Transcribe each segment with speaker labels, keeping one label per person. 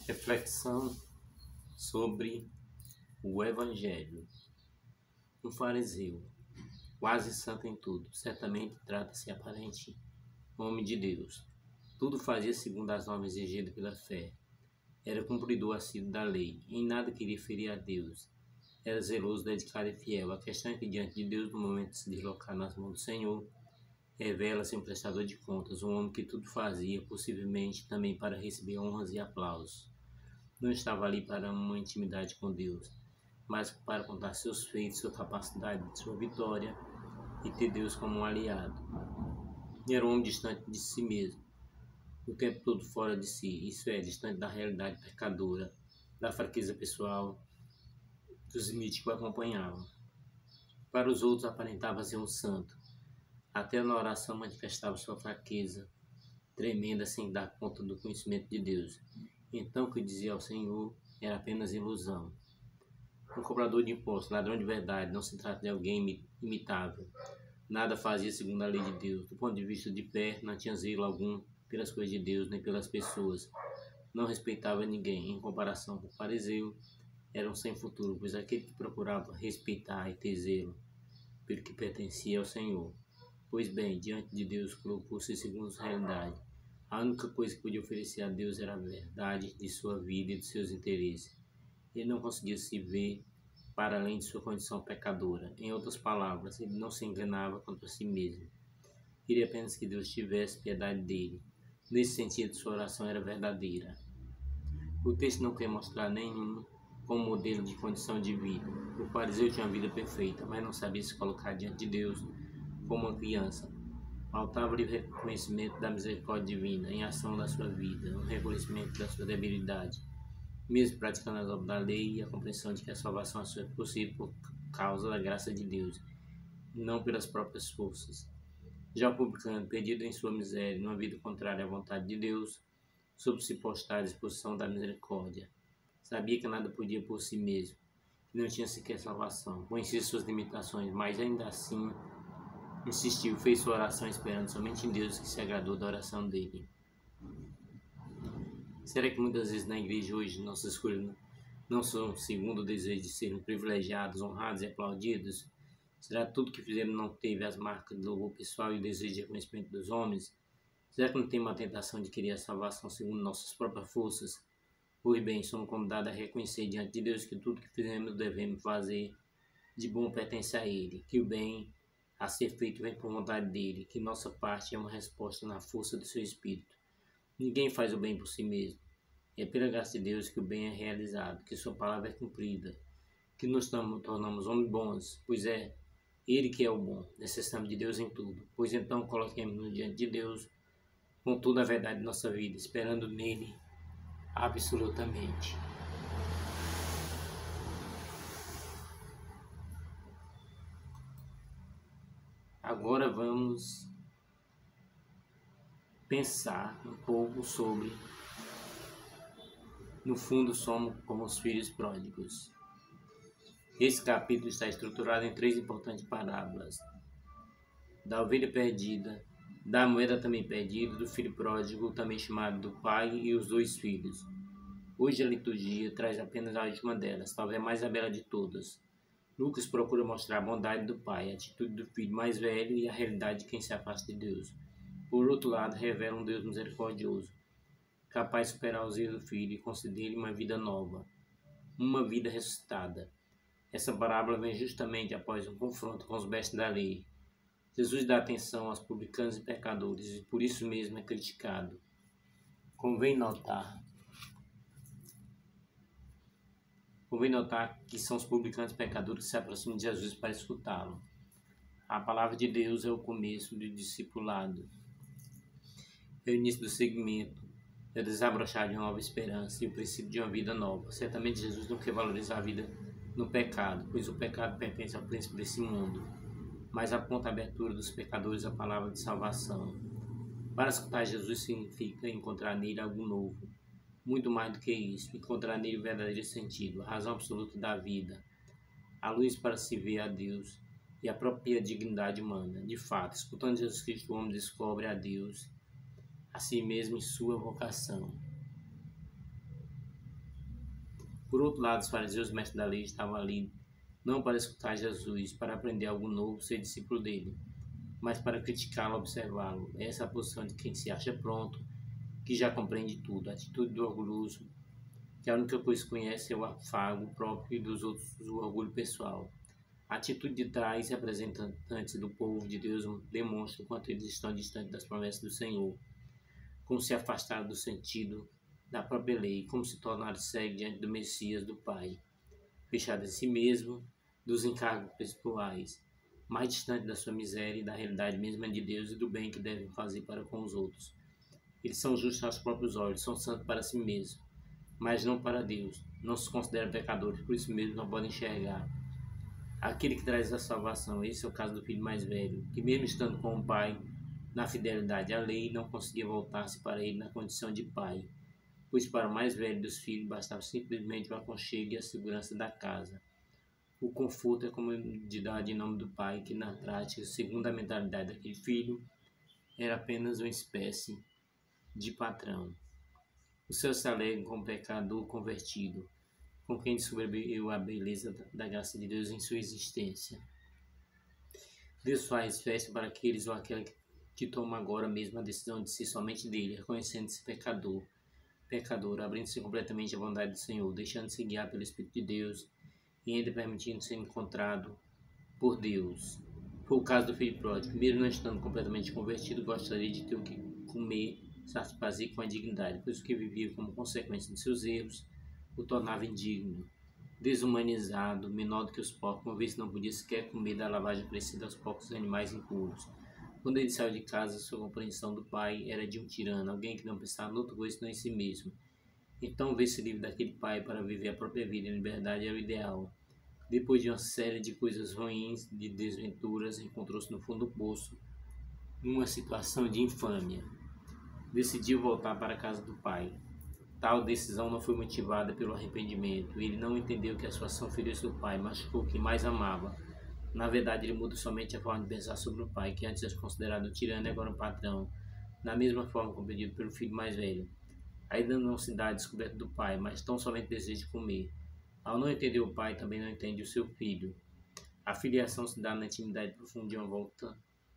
Speaker 1: Reflexão sobre o Evangelho. Um fariseu, quase santo em tudo, certamente trata-se aparente homem de Deus. Tudo fazia segundo as normas exigidas pela fé. Era cumpridor assíduo da lei, em nada queria ferir a Deus. Era zeloso, dedicado e fiel. A questão é que diante de Deus, no momento de se deslocar nas mãos do Senhor, revela-se um prestador de contas, um homem que tudo fazia, possivelmente também para receber honras e aplausos. Não estava ali para uma intimidade com Deus, mas para contar seus feitos, sua capacidade, sua vitória e ter Deus como um aliado. Era um homem distante de si mesmo, o tempo todo fora de si, isso é, distante da realidade pecadora, da fraqueza pessoal, dos limites que o acompanhavam. Para os outros aparentava ser um santo, até na oração manifestava sua fraqueza tremenda sem dar conta do conhecimento de Deus. Então o que dizia ao Senhor era apenas ilusão. Um cobrador de impostos, ladrão de verdade, não se trata de alguém imitável. Nada fazia segundo a lei de Deus. Do ponto de vista de fé, não tinha zelo algum pelas coisas de Deus, nem pelas pessoas. Não respeitava ninguém. Em comparação com o fariseu, era um sem futuro, pois aquele que procurava respeitar e ter zelo pelo que pertencia ao Senhor. Pois bem, diante de Deus, colocou-se segundo a realidade. A única coisa que podia oferecer a Deus era a verdade de sua vida e de seus interesses. Ele não conseguia se ver para além de sua condição pecadora. Em outras palavras, ele não se inclinava contra si mesmo. Queria apenas que Deus tivesse piedade dele. Nesse sentido, sua oração era verdadeira. O texto não quer mostrar nenhum como modelo de condição de vida. O fariseu tinha uma vida perfeita, mas não sabia se colocar diante de Deus como uma criança. Faltava-lhe o reconhecimento da misericórdia divina em ação da sua vida, o reconhecimento da sua debilidade, mesmo praticando as obras da lei e a compreensão de que a salvação é possível por causa da graça de Deus, não pelas próprias forças. Já o publicano, perdido em sua miséria, numa vida contrária à vontade de Deus, soube se postar à disposição da misericórdia. Sabia que nada podia por si mesmo, que não tinha sequer salvação, conhecia suas limitações, mas ainda assim insistiu, fez sua oração esperando somente em Deus, que se agradou da oração dele. Será que muitas vezes na igreja hoje nossas escolhas não são segundo o desejo de sermos privilegiados, honrados e aplaudidos? Será que tudo que fizemos não teve as marcas do louvor pessoal e o desejo de reconhecimento dos homens? Será que não tem uma tentação de querer a salvação segundo nossas próprias forças? Pois bem, somos convidados a reconhecer diante de Deus que tudo que fizemos devemos fazer de bom pertence a Ele, que o bem a ser feito vem por vontade dele, que nossa parte é uma resposta na força do seu Espírito. Ninguém faz o bem por si mesmo. É pela graça de Deus que o bem é realizado, que sua palavra é cumprida, que nos tornamos homens bons, pois é Ele que é o bom. Necessitamos de Deus em tudo. Pois então coloquemos-nos diante de Deus com toda a verdade de nossa vida, esperando nele absolutamente. Agora vamos pensar um pouco sobre, no fundo, somos como os filhos pródigos. Esse capítulo está estruturado em 3 importantes parábolas: da ovelha perdida, da moeda também perdida, do filho pródigo, também chamado do pai, e os 2 filhos. Hoje a liturgia traz apenas a última delas, talvez a mais bela de todas. Lucas procura mostrar a bondade do pai, a atitude do filho mais velho e a realidade de quem se afasta de Deus. Por outro lado, revela um Deus misericordioso, capaz de superar os erros do filho e conceder-lhe uma vida nova, uma vida ressuscitada. Essa parábola vem justamente após um confronto com os mestres da lei. Jesus dá atenção aos publicanos e pecadores e por isso mesmo é criticado. Convém notar que são os publicanos e pecadores que se aproximam de Jesus para escutá-lo. A palavra de Deus é o começo do discipulado, é o início do segmento, é o desabrochar de uma nova esperança e o princípio de uma vida nova. Certamente Jesus não quer valorizar a vida no pecado, pois o pecado pertence ao príncipe desse mundo, mas aponta a abertura dos pecadores à palavra de salvação. Para escutar Jesus significa encontrar nele algo novo. Muito mais do que isso, encontrar nele o verdadeiro sentido, a razão absoluta da vida, a luz para se ver a Deus e a própria dignidade humana. De fato, escutando Jesus Cristo, o homem descobre a Deus, a si mesmo e sua vocação. Por outro lado, os fariseus, mestres da lei, estavam ali não para escutar Jesus, para aprender algo novo, ser discípulo dele, mas para criticá-lo, observá-lo. Essa é a posição de quem se acha pronto, que já compreende tudo. A atitude do orgulhoso, que a única coisa que conhece é o afago próprio e dos outros, o orgulho pessoal. A atitude de tais representantes do povo de Deus demonstra o quanto eles estão distantes das promessas do Senhor, como se afastaram do sentido da própria lei, como se tornaram cegos diante do Messias, do Pai, fechados em si mesmo, dos encargos pessoais, mais distante da sua miséria e da realidade mesma de Deus e do bem que devem fazer para com os outros. Eles são justos aos próprios olhos, são santos para si mesmos, mas não para Deus. Não se consideram pecadores, por isso mesmo não podem enxergar aquele que traz a salvação. Esse é o caso do filho mais velho, que mesmo estando com o pai na fidelidade à lei, não conseguia voltar-se para ele na condição de pai, pois para o mais velho dos filhos bastava simplesmente o aconchego e a segurança da casa. O conforto e a comodidade em nome do pai, que na prática, segundo a mentalidade daquele filho, era apenas uma espécie de patrão. O céu se alegra com o pecador convertido, com quem descobriu a beleza da graça de Deus em sua existência. Deus faz festa para aqueles ou aquela que toma agora mesmo a decisão de ser somente dele, reconhecendo-se pecador, abrindo-se completamente à vontade do Senhor, deixando-se guiar pelo Espírito de Deus e ainda permitindo ser encontrado por Deus. Foi o caso do filho pródigo. Mesmo não estando completamente convertido, gostaria de ter o que comer, satisfazer com a dignidade, pois o que vivia como consequência de seus erros o tornava indigno, desumanizado, menor do que os porcos, uma vez não podia sequer comer da lavagem oferecida aos porcos animais impuros. Quando ele saiu de casa, sua compreensão do pai era de um tirano, alguém que não pensava em outra coisa senão em si mesmo. Então, ver-se livre daquele pai para viver a própria vida em liberdade era o ideal. Depois de uma série de coisas ruins, de desventuras, encontrou-se no fundo do poço, numa situação de infâmia. Decidiu voltar para a casa do pai. Tal decisão não foi motivada pelo arrependimento. Ele não entendeu que a sua ação feriu seu pai, machucou o que mais amava. Na verdade, ele muda somente a forma de pensar sobre o pai, que antes era considerado um tirano e agora um patrão, na mesma forma compreendido pelo filho mais velho. Ainda não se dá a descoberta do pai, mas tão somente deseja de comer. Ao não entender o pai, também não entende o seu filho. A filiação se dá na intimidade profunda de uma volta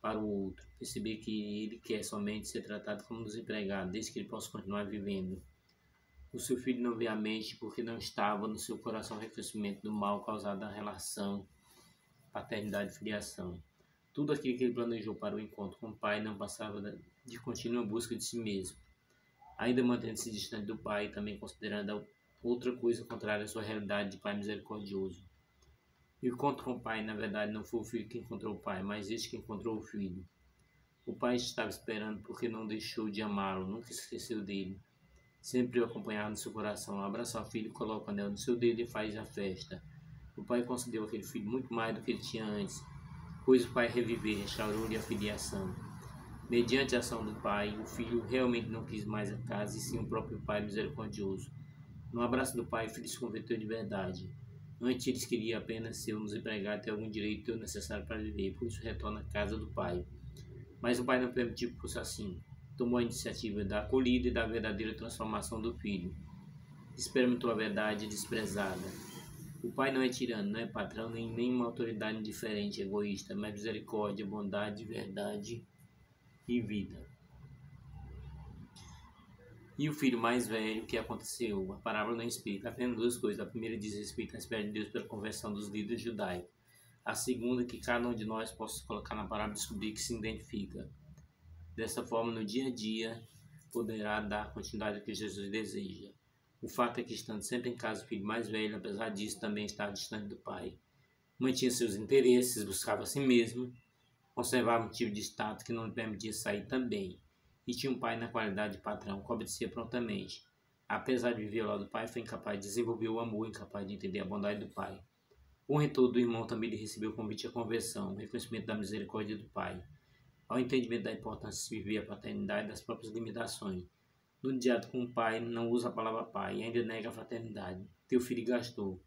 Speaker 1: para o outro. Perceber que ele quer somente ser tratado como um desempregado, desde que ele possa continuar vivendo. O seu filho não vê a mente porque não estava no seu coração o reconhecimento do mal causado na relação paternidade e filiação. Tudo aquilo que ele planejou para o encontro com o pai não passava de contínua busca de si mesmo. Ainda mantendo-se distante do pai, também considerando outra coisa contrária à sua realidade de pai misericordioso. E o encontro com o pai, na verdade, não foi o filho que encontrou o pai, mas este que encontrou o filho. O pai estava esperando porque não deixou de amá-lo, nunca se esqueceu dele. Sempre o acompanhava no seu coração, abraça o filho, coloca o anel no seu dedo e faz a festa. O pai concedeu àquele filho muito mais do que ele tinha antes, pois o pai reviveu, restaurou-lhe a filiação. Mediante a ação do pai, o filho realmente não quis mais a casa, e sim o próprio pai misericordioso. No abraço do pai, o filho se converteu de verdade. Antes eles queriam apenas ser um desempregado e ter algum direito necessário para viver, por isso retorna à casa do pai. Mas o pai não permitiu que fosse assim. Tomou a iniciativa da acolhida e da verdadeira transformação do filho. Experimentou a verdade desprezada. O pai não é tirano, não é patrão, nem nenhuma autoridade indiferente, egoísta, mas misericórdia, bondade, verdade e vida. E o filho mais velho, o que aconteceu? A parábola não explica apenas duas coisas. A primeira diz respeito à espera de Deus pela conversão dos líderes judaicos. A segunda, que cada um de nós possa se colocar na parábola e descobrir que se identifica. Dessa forma, no dia a dia, poderá dar continuidade ao que Jesus deseja. O fato é que, estando sempre em casa, o filho mais velho, apesar disso, também estava distante do pai. Mantinha seus interesses, buscava a si mesmo, conservava um tipo de status que não lhe permitia sair também, e tinha um pai na qualidade de patrão, que obedecia prontamente. Apesar de viver ao lado do pai, foi incapaz de desenvolver o amor, incapaz de entender a bondade do pai. O retorno do irmão também lhe recebeu o convite à conversão, o reconhecimento da misericórdia do pai, ao entendimento da importância de se viver a paternidade e das próprias limitações. No diálogo com o pai, não usa a palavra pai e ainda nega a fraternidade. Teu filho gastou.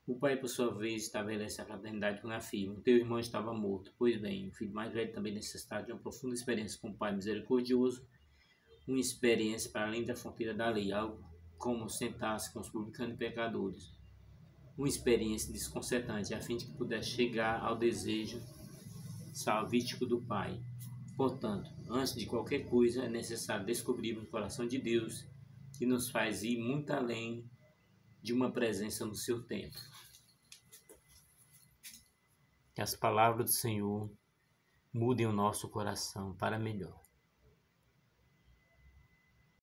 Speaker 1: O pai, por sua vez, estabelece a fraternidade quando afirma: teu irmão estava morto. Pois bem, o filho mais velho também necessitava de uma profunda experiência com o pai misericordioso, uma experiência para além da fronteira da lei, algo como sentar-se com os publicanos e pecadores. Uma experiência desconcertante, a fim de que pudesse chegar ao desejo salvífico do Pai. Portanto, antes de qualquer coisa, é necessário descobrir o coração de Deus, que nos faz ir muito além de uma presença no seu templo. Que as palavras do Senhor mudem o nosso coração para melhor.